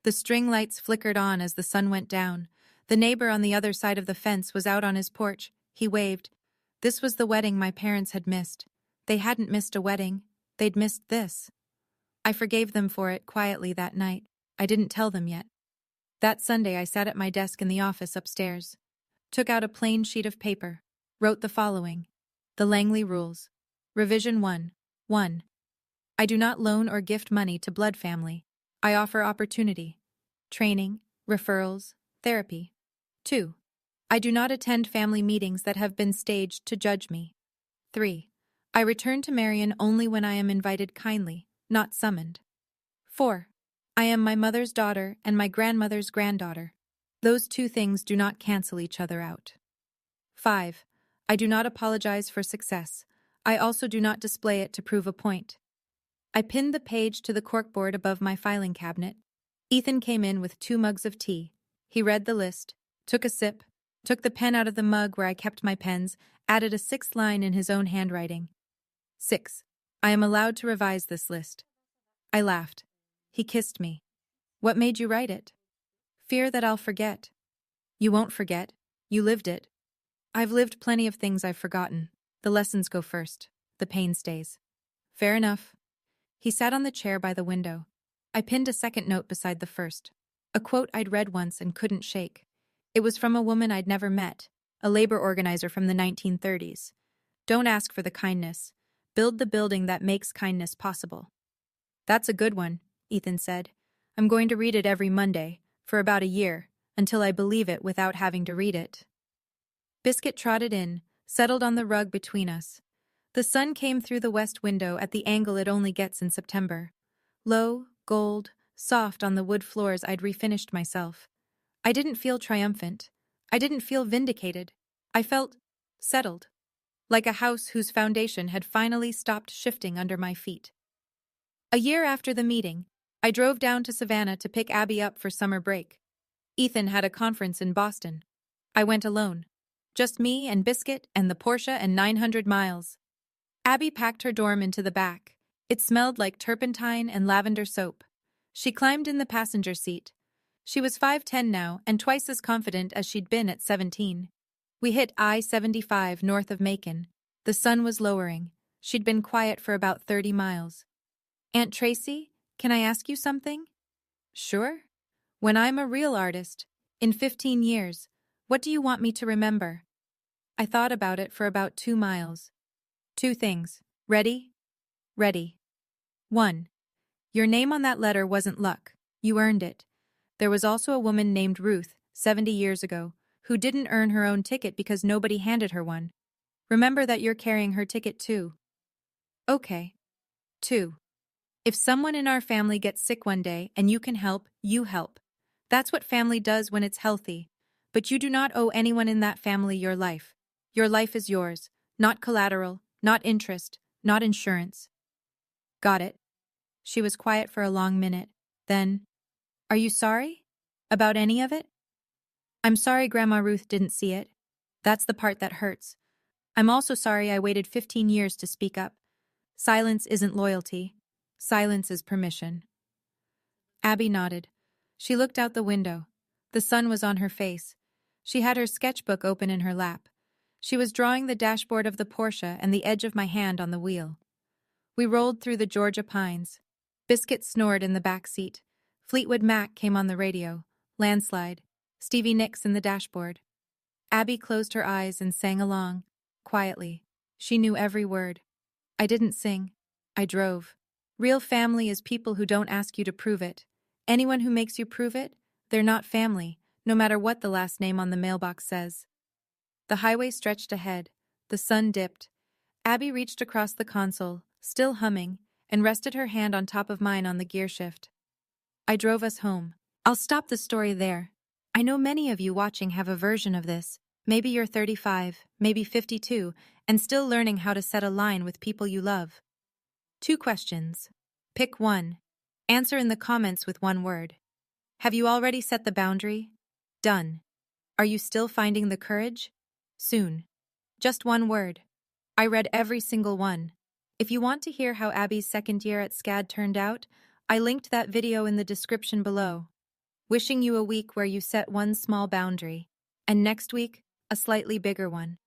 The string lights flickered on as the sun went down. The neighbor on the other side of the fence was out on his porch. He waved. This was the wedding my parents had missed. They hadn't missed a wedding. They'd missed this. I forgave them for it quietly that night. I didn't tell them yet. That Sunday I sat at my desk in the office upstairs. Took out a plain sheet of paper. Wrote the following. The Langley Rules. Revision 1. 1. I do not loan or gift money to blood family. I offer opportunity, training, referrals, therapy. 2. I do not attend family meetings that have been staged to judge me. 3. I return to Marion only when I am invited kindly, not summoned. 4. I am my mother's daughter and my grandmother's granddaughter. Those 2 things do not cancel each other out. 5. I do not apologize for success. I also do not display it to prove a point. I pinned the page to the corkboard above my filing cabinet. Ethan came in with 2 mugs of tea. He read the list, took a sip, took the pen out of the mug where I kept my pens, added a 6th line in his own handwriting. 6. I am allowed to revise this list. I laughed. He kissed me. What made you write it? Fear that I'll forget. You won't forget. You lived it. I've lived plenty of things I've forgotten. The lessons go first. The pain stays. Fair enough. He sat on the chair by the window. I pinned a second note beside the first. A quote I'd read once and couldn't shake. It was from a woman I'd never met, a labor organizer from the 1930s. Don't ask for the kindness. Build the building that makes kindness possible. That's a good one, Ethan said. I'm going to read it every Monday, for about a year, until I believe it without having to read it. Biscuit trotted in, settled on the rug between us. The sun came through the west window at the angle it only gets in September. Low, gold, soft on the wood floors I'd refinished myself. I didn't feel triumphant. I didn't feel vindicated. I felt settled, like a house whose foundation had finally stopped shifting under my feet. A year after the meeting, I drove down to Savannah to pick Abby up for summer break. Ethan had a conference in Boston. I went alone. Just me and Biscuit and the Porsche and 900 miles. Abby packed her dorm into the back. It smelled like turpentine and lavender soap. She climbed in the passenger seat. She was 5'10" now and twice as confident as she'd been at 17. We hit I-75 north of Macon. The sun was lowering. She'd been quiet for about 30 miles. Aunt Tracy, can I ask you something? Sure. When I'm a real artist, in 15 years, what do you want me to remember? I thought about it for about 2 miles. 2 things. Ready? Ready. 1. Your name on that letter wasn't luck. You earned it. There was also a woman named Ruth, 70 years ago, who didn't earn her own ticket because nobody handed her one. Remember that you're carrying her ticket too. Okay. 2. If someone in our family gets sick one day and you can help, you help. That's what family does when it's healthy. But you do not owe anyone in that family your life. Your life is yours, not collateral, not interest, not insurance. Got it. She was quiet for a long minute. Then, are you sorry? About any of it? I'm sorry Grandma Ruth didn't see it. That's the part that hurts. I'm also sorry I waited 15 years to speak up. Silence isn't loyalty. Silence is permission. Abby nodded. She looked out the window. The sun was on her face. She had her sketchbook open in her lap. She was drawing the dashboard of the Porsche and the edge of my hand on the wheel. We rolled through the Georgia pines. Biscuit snored in the back seat. Fleetwood Mac came on the radio. Landslide. Stevie Nicks in the dashboard. Abby closed her eyes and sang along, quietly. She knew every word. I didn't sing. I drove. Real family is people who don't ask you to prove it. Anyone who makes you prove it, they're not family, no matter what the last name on the mailbox says. The highway stretched ahead. The sun dipped. Abby reached across the console, still humming, and rested her hand on top of mine on the gear shift. I drove us home. I'll stop the story there. I know many of you watching have a version of this. Maybe you're 35, maybe 52, and still learning how to set a line with people you love. 2 questions. Pick one. Answer in the comments with 1 word. Have you already set the boundary? Done. Are you still finding the courage? Soon. Just 1 word. I read every single one. If you want to hear how Abby's second year at SCAD turned out, I linked that video in the description below. Wishing you a week where you set 1 small boundary, and next week, a slightly bigger one.